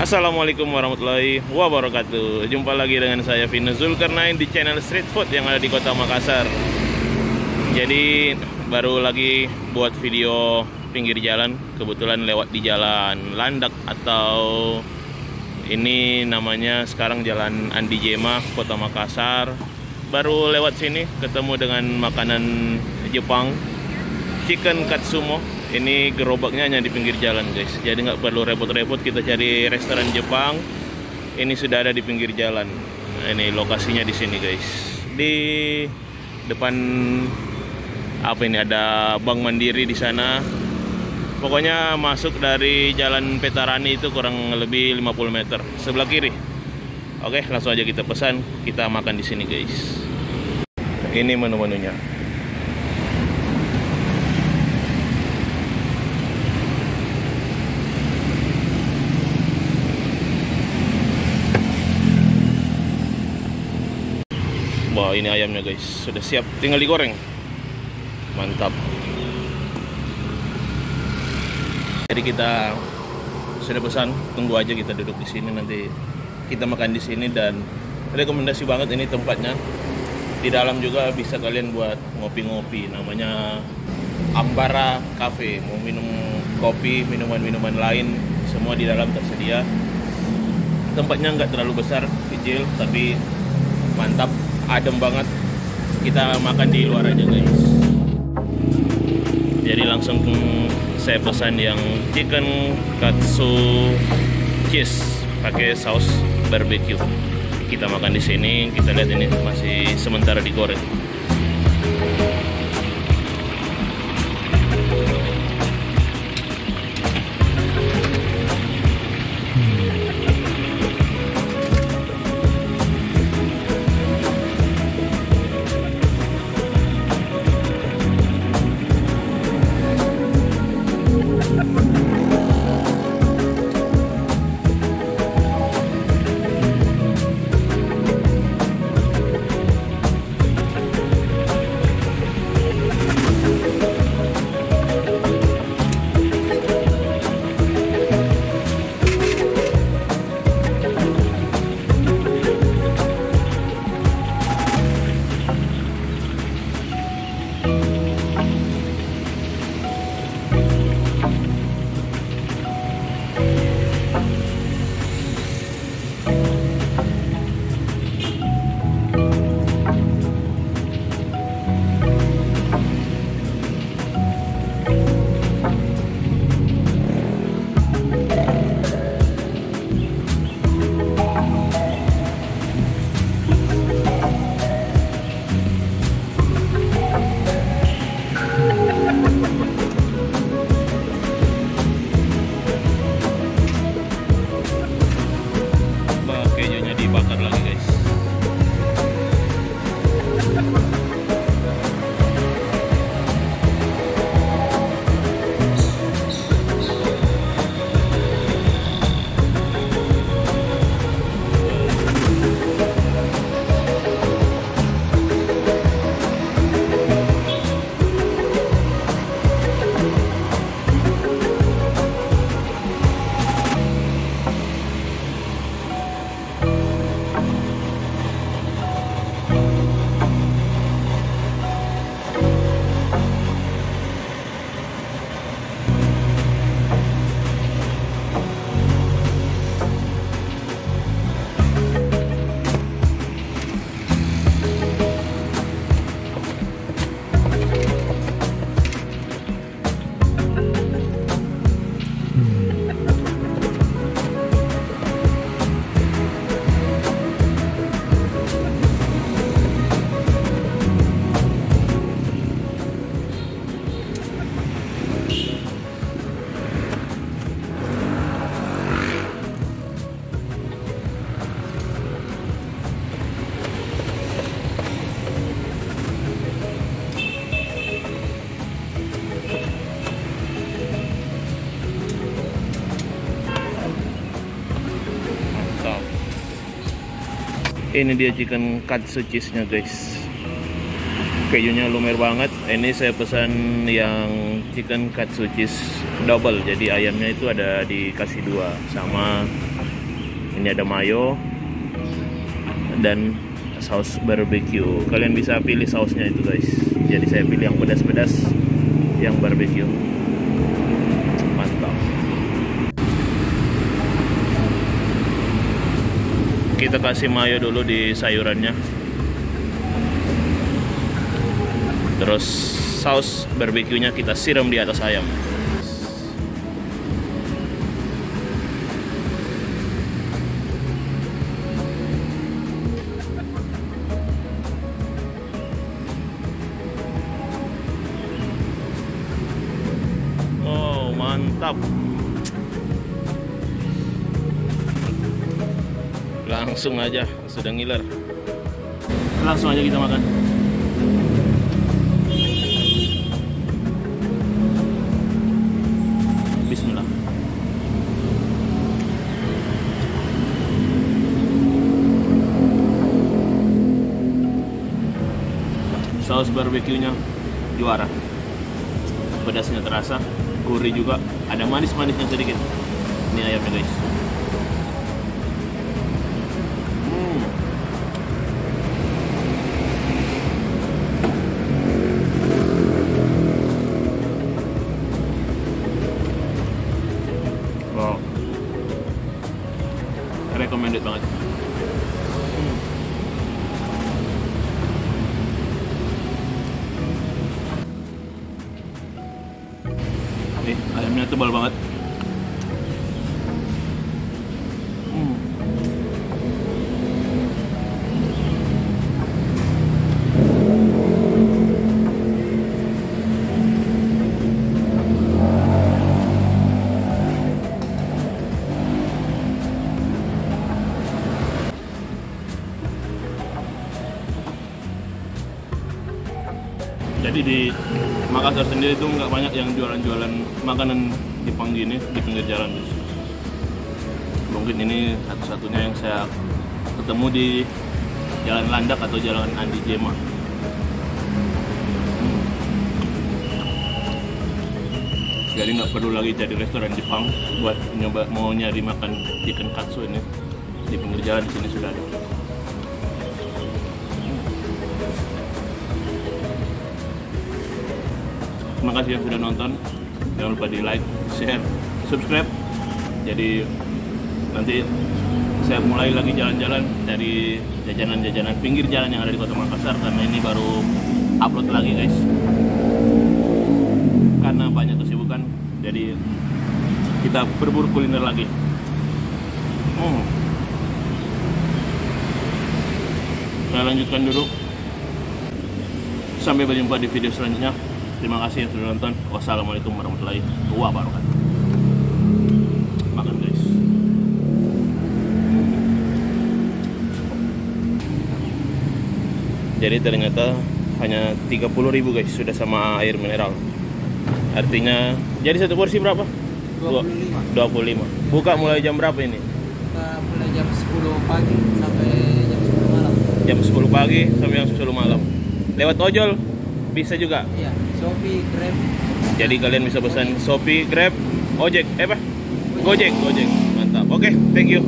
Assalamualaikum warahmatullahi wabarakatuh. Jumpa lagi dengan saya Vino Zulkarnain di channel Street Food yang ada di Kota Makassar. Jadi baru lagi buat video pinggir jalan. Kebetulan lewat di jalan Landak atau ini namanya sekarang Jalan Andi Jema, Kota Makassar. Baru lewat sini ketemu dengan makanan Jepang, chicken katsumo. Ini gerobaknya hanya di pinggir jalan guys, jadi nggak perlu repot-repot kita cari restoran Jepang. Ini sudah ada di pinggir jalan. Ini lokasinya di sini guys, di depan apa ini, ada Bank Mandiri di sana. Pokoknya masuk dari Jalan Petarani itu kurang lebih 50 meter sebelah kiri. Oke, langsung aja kita pesan, kita makan di sini guys. Ini menu-menunya. Wah, ini ayamnya guys, sudah siap, tinggal digoreng. Mantap. Jadi kita sudah pesan, tunggu aja kita duduk di sini, nanti kita makan di sini. Dan rekomendasi banget ini tempatnya. Di dalam juga bisa kalian buat ngopi-ngopi, namanya Ambara Cafe. Mau minum kopi, minuman-minuman lain, semua di dalam tersedia. Tempatnya nggak terlalu besar, kecil, tapi mantap. Adem banget. Kita makan di luar aja guys. Jadi langsung saya pesan yang chicken katsu cheese pakai saus barbecue. Kita makan di sini. Kita lihat ini masih sementara digoreng. Kejunya dibakar lagi guys. Ini dia chicken katsu cheese-nya guys. Kejunya lumer banget. Ini saya pesan yang chicken katsu cheese double. Jadi ayamnya itu ada dikasih 2 sama Ini ada mayo dan saus barbecue. Kalian bisa pilih sausnya itu guys. Jadi saya pilih yang pedas-pedas, yang barbecue. Mantap. Kita kasih mayo dulu di sayurannya. Terus saus barbecue-nya kita siram di atas ayam. Oh, mantap. Langsung aja, sudah ngiler. Langsung aja kita makan. Bismillah. Saus barbecue-nya juara. Pedasnya terasa, gurih juga, ada manis-manisnya sedikit. Ini ayamnya guys. Wow, recommended banget. Nih, ayamnya tebal banget. Jadi di Makassar sendiri itu nggak banyak yang jualan-jualan makanan Jepang gini di pinggir jalan. Mungkin ini satu-satunya yang saya ketemu di Jalan Landak atau Jalan Andi Jema. Jadi nggak perlu lagi cari restoran Jepang buat nyoba mau nyari makan chicken katsu ini. Di pinggir jalan di sini sudah ada. Terima kasih yang sudah nonton. Jangan lupa di like, share, subscribe. Jadi nanti saya mulai lagi jalan-jalan dari jajanan-jajanan pinggir jalan yang ada di Kota Makassar, karena ini baru upload lagi guys. Karena banyak kesibukan, jadi kita berburu kuliner lagi. Saya lanjutkan dulu. Sampai berjumpa di video selanjutnya. Terima kasih yang sudah nonton. Wassalamualaikum warahmatullahi wabarakatuh. Makan guys. Jadi ternyata hanya 30.000 guys, sudah sama air mineral. Artinya jadi satu porsi berapa? 25. Buka mulai jam berapa ini? Buka mulai jam 10 pagi sampai jam 10 malam. Jam 10 pagi sampai jam 10 malam. Lewat ojol bisa juga? Iya, Shopee, Grab. Jadi kalian bisa pesan Shopee, Grab, Ojek, Gojek. Mantap. Oke, thank you.